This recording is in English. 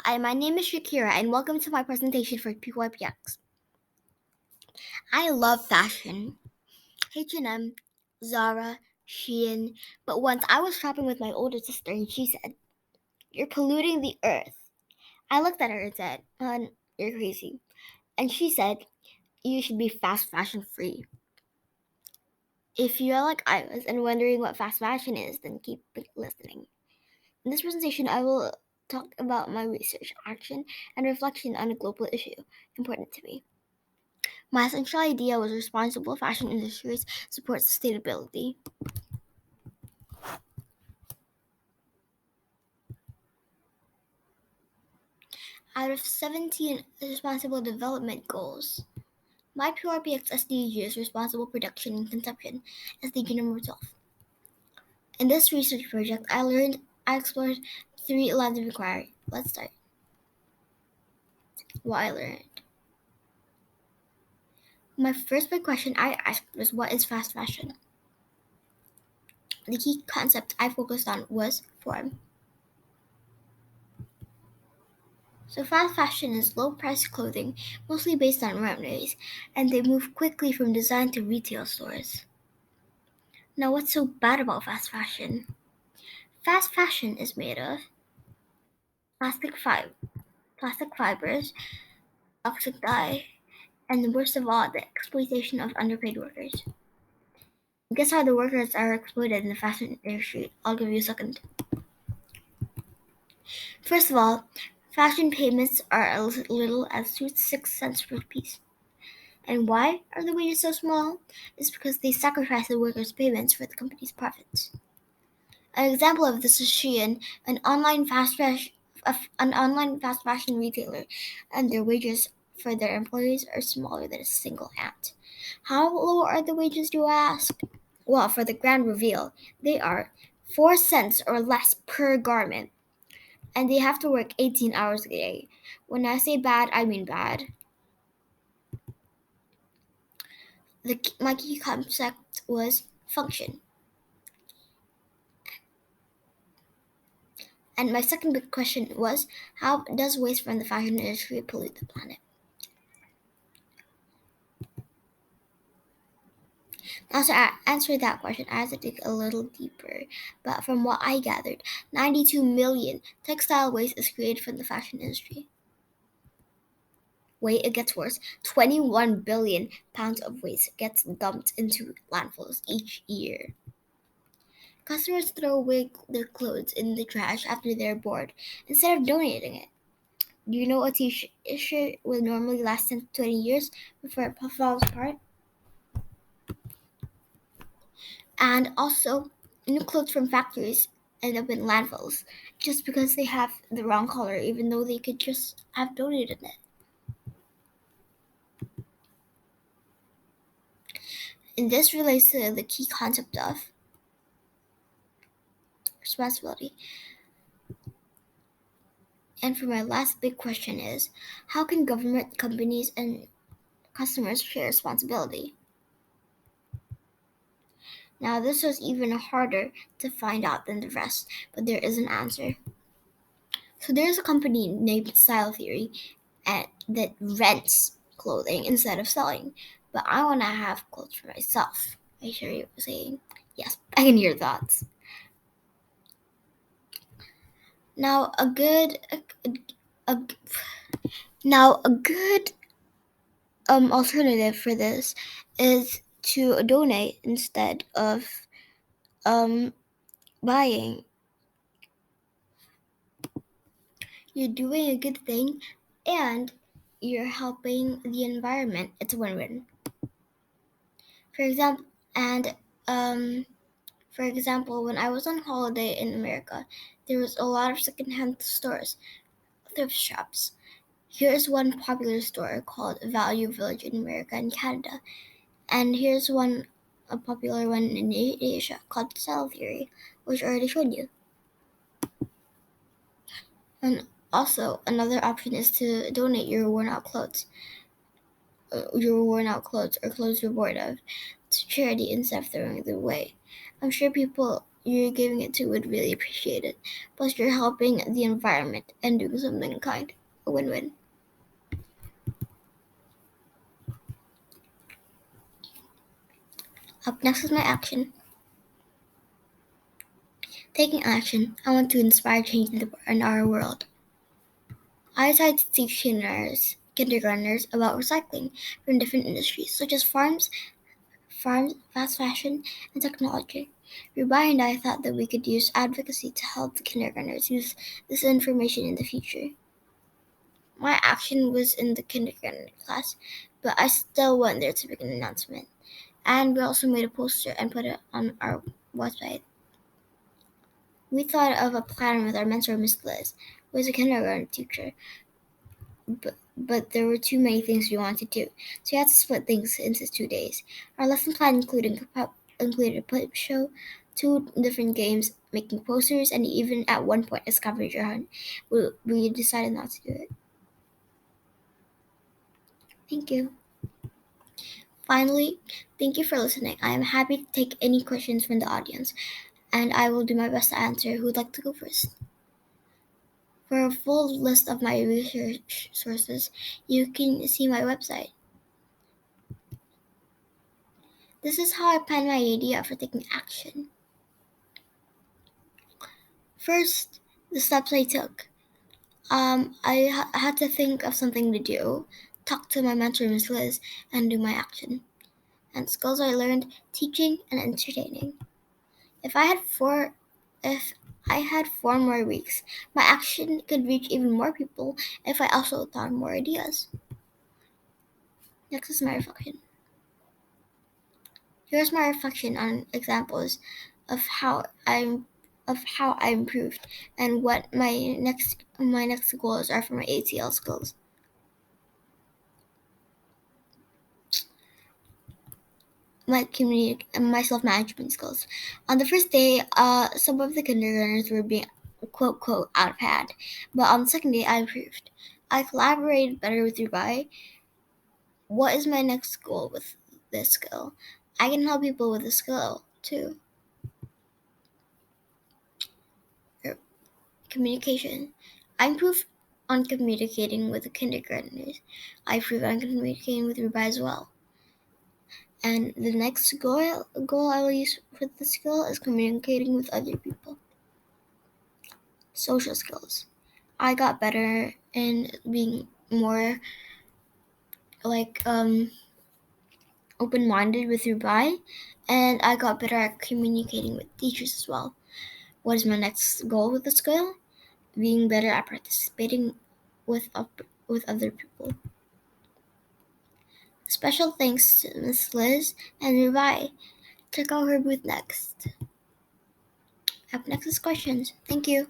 Hi, my name is Shakiera, and welcome to my presentation for PYPx. I love fashion. H&M, Zara, Shein, but once I was shopping with my older sister and she said, "You're polluting the earth." I looked at her and said, "You're crazy." And she said, "You should be fast fashion free." If you're like I was and wondering what fast fashion is, then keep listening. In this presentation, I will talk about my research, action, and reflection on a global issue important to me. My essential idea was responsible fashion industries support sustainability. Out of 17 responsible development goals, my PYPx SDG is responsible production and consumption, SDG number 12. In this research project, I explored 3 lines of inquiry. Let's start. What I learned. My first big question I asked was, what is fast fashion? The key concept I focused on was form. So fast fashion is low-priced clothing, mostly based on runways, and they move quickly from design to retail stores. Now, what's so bad about fast fashion? Fast fashion is made of plastic, plastic fibers, toxic dye, and worst of all, the exploitation of underpaid workers. Guess how the workers are exploited in the fashion industry? I'll give you a second. First of all, fashion payments are as little as 2 to 6 cents per piece. And why are the wages so small? It's because they sacrifice the workers' payments for the company's profits. An example of this is Shein, an online fast fashion retailer, and their wages for their employees are smaller than a single ant. How low are the wages, do you ask? Well, for the grand reveal, they are 4 cents or less per garment, and they have to work 18 hours a day. When I say bad, I mean bad. My key concept was function. And my second big question was, how does waste from the fashion industry pollute the planet? Now, to answer that question, I had to dig a little deeper. But from what I gathered, 92 million textile waste is created from the fashion industry. Wait, it gets worse. 21 billion pounds of waste gets dumped into landfills each year. Customers throw away their clothes in the trash after they're bored instead of donating it. Do you know a t-shirt will normally last 10 to 20 years before it falls apart? And also, new clothes from factories end up in landfills just because they have the wrong color, even though they could just have donated it. And this relates to the key concept of responsibility. And for my last big question is, how can government, companies, and customers share responsibility? Now, this was even harder to find out than the rest, but there is an answer. So there's a company named Style Theory that rents clothing instead of selling. But I want to have clothes for myself. I hear you saying, yes, I can hear thoughts. Now a good a, now a good alternative for this is to donate instead of buying. You're doing a good thing and you're helping the environment. It's a win-win. For example, and for example, when I was on holiday in America, there was a lot of secondhand stores, thrift shops. Here's one popular store called Value Village in America and Canada, and here's a popular one in Asia called Style Theory, which I already showed you. And also, another option is to donate your worn-out clothes or clothes you're bored of to charity instead of throwing them away. I'm sure people you're giving it to would really appreciate it. Plus, you're helping the environment and doing something kind. A win-win. Up next is my action. Taking action, I want to inspire change in our world. I decided to teach kindergartners about recycling from different industries, such as farms, fast fashion, and technology. Rubai and I thought that we could use advocacy to help the kindergartners use this information in the future. My action was in the kindergarten class, but I still went there to make an announcement. And we also made a poster and put it on our website. We thought of a plan with our mentor, Miss Liz, who was a kindergarten teacher, but there were too many things we wanted to do, so we had to split things into 2 days. Our lesson plan included a pup show, 2 different games, making posters, and even at one point a scavenger hunt. We decided not to do it. Thank you. Finally, thank you for listening. I am happy to take any questions from the audience, and I will do my best to answer. Who would like to go first? For a full list of my research sources, you can see my website. This is how I planned my idea for taking action. First, the steps I took. I had to think of something to do, talk to my mentor, Miss Liz, and do my action. And skills I learned: teaching and entertaining. If I had four, if I had 4 more weeks, my action could reach even more people if I also thought of more ideas. Next is my reflection. Here's my reflection on examples of how I improved and what my next goals are for my ATL skills. My community and my self-management skills. On the first day, some of the kindergartners were being quote quote out of hand, but on the second day, I improved. I collaborated better with Rubai. What is my next goal with this skill? I can help people with this skill too. Communication. I improved on communicating with the kindergartners. I improved on communicating with Rubai as well. And the next goal I will use for the skill is communicating with other people. Social skills. I got better in being more like open-minded with Rubai, and I got better at communicating with teachers as well. What is my next goal with the skill? Being better at participating with other people. Special thanks to Miss Liz and Rubai. Check out her booth next. Up next is questions. Thank you.